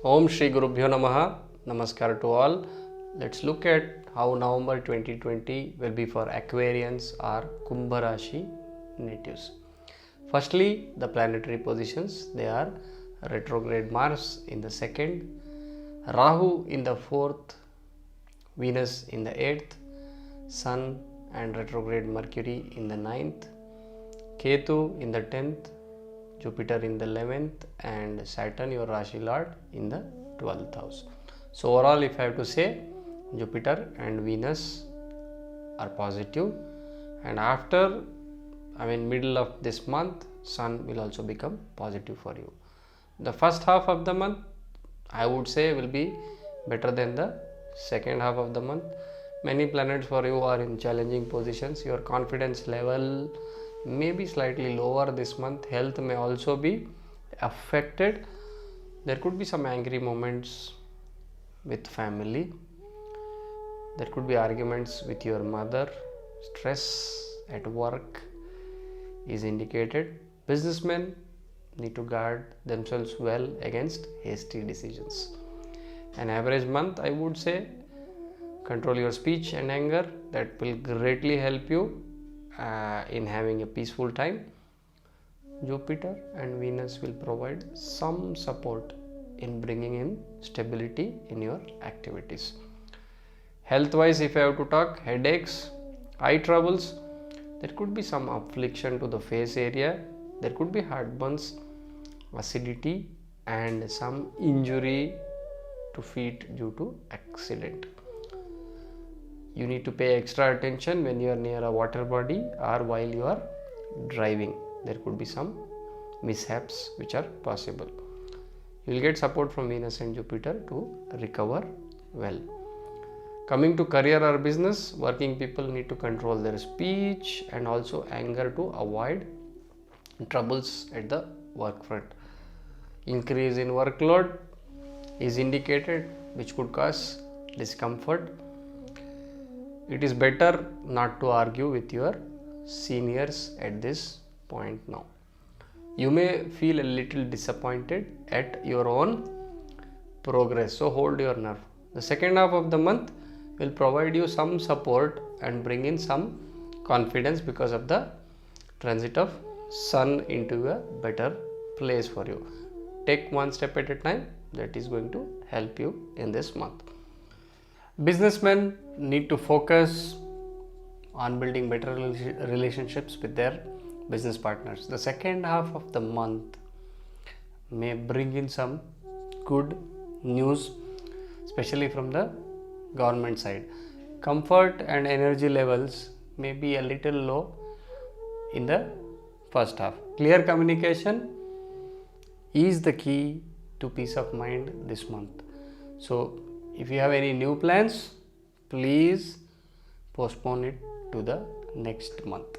Om Shri Gurubhyo Namaha. Namaskar to all. Let's look at how November 2020 will be for Aquarians or Kumbha Rashi natives. Firstly, the planetary positions. They are retrograde Mars in the 2nd, Rahu in the 4th, Venus in the 8th, Sun and retrograde Mercury in the 9th, Ketu in the 10th, Jupiter in the 11th, and Saturn, your Rashi Lord, in the 12th house. So overall, if I have to say, Jupiter and Venus are positive, and after middle of this month, Sun will also become positive for you. The first half of the month, I would say, will be better than the second half of the month. Many planets for you are in challenging positions. Your confidence level may be slightly lower this month. Health may also be affected. There could be some angry moments with family. There could be arguments with your mother. Stress at work is indicated. Businessmen need to guard themselves well against hasty decisions. An average month, I would say, control your speech and anger. That will greatly help you in having a peaceful time. Jupiter and Venus will provide some support in bringing in stability in your activities. Health wise, if I have to talk, headaches, eye troubles, there could be some affliction to the face area. There could be heartburns, acidity, and some injury to feet due to accident. You need to pay extra attention when you are near a water body or while you are driving. There could be some mishaps which are possible. You will get support from Venus and Jupiter to recover well. Coming to career or business, working people need to control their speech and also anger to avoid troubles at the work front. Increase in workload is indicated, which could cause discomfort. It is better not to argue with your seniors at this point now. You may feel a little disappointed at your own progress, so hold your nerve. The second half of the month will provide you some support and bring in some confidence because of the transit of Sun into a better place for you. Take one step at a time. That is going to help you in this month. Businessmen need to focus on building better relationships with their business partners. The second half of the month may bring in some good news, especially from the government side. Comfort and energy levels may be a little low in the first half. Clear communication is the key to peace of mind this month. So if you have any new plans, please postpone it to the next month.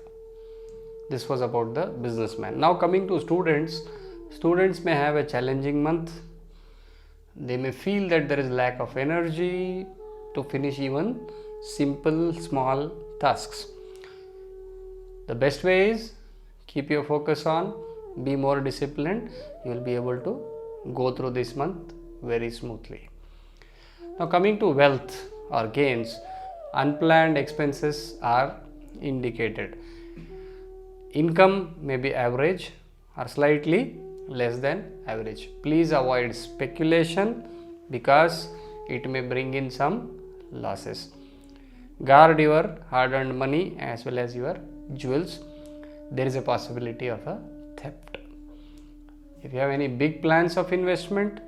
This was about the businessman. Now coming to students, students may have a challenging month. They may feel that there is lack of energy to finish even simple small tasks. The best way is keep your focus on, be more disciplined. You will be able to go through this month very smoothly. Now coming to wealth or gains, unplanned expenses are indicated. Income may be average or slightly less than average. Please avoid speculation because it may bring in some losses. Guard your hard-earned money as well as your jewels. There is a possibility of a theft. If you have any big plans of investment,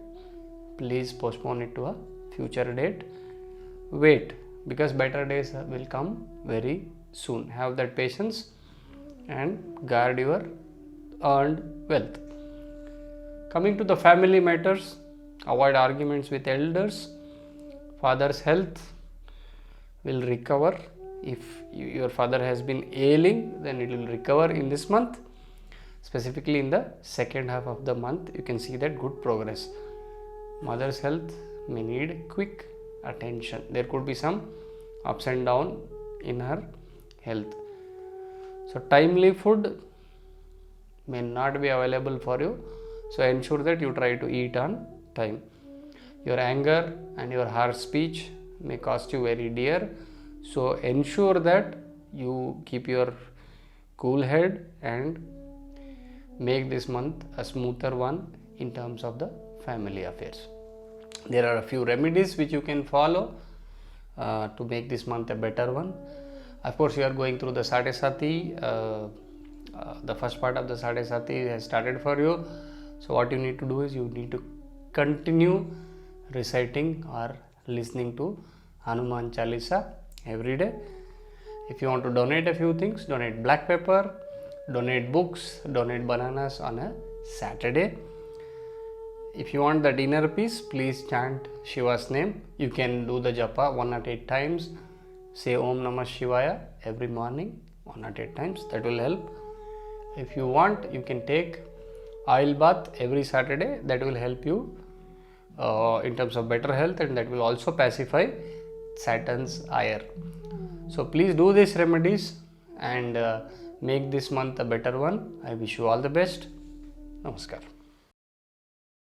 please postpone it to a future date. Wait, because better days will come very soon. Have that patience and guard your earned wealth. Coming to the family matters, avoid arguments with elders. Father's health will recover. If your father has been ailing, then it will recover in this month. Specifically in the second half of the month, you can see that good progress. Mother's health may need quick attention. There could be some ups and downs in her health. So timely food may not be available for you. So ensure that you try to eat on time. Your anger and your harsh speech may cost you very dear. So ensure that you keep your cool head and make this month a smoother one in terms of the family affairs. There are a few remedies which you can follow to make this month a better one. Of course, you are going through the Sade Sati. The first part of the Sade Sati has started for you. So what you need to do is you need to continue reciting or listening to Hanuman Chalisa every day. If you want to donate a few things, donate black pepper, donate books, donate bananas on a Saturday. If you want that inner peace, please chant Shiva's name. You can do the japa 108 times. Say Om Namah Shivaya every morning 108 times. That will help. If you want, you can take oil bath every Saturday. That will help you in terms of better health, and that will also pacify Saturn's ire. So please do these remedies and make this month a better one. I wish you all the best. Namaskar.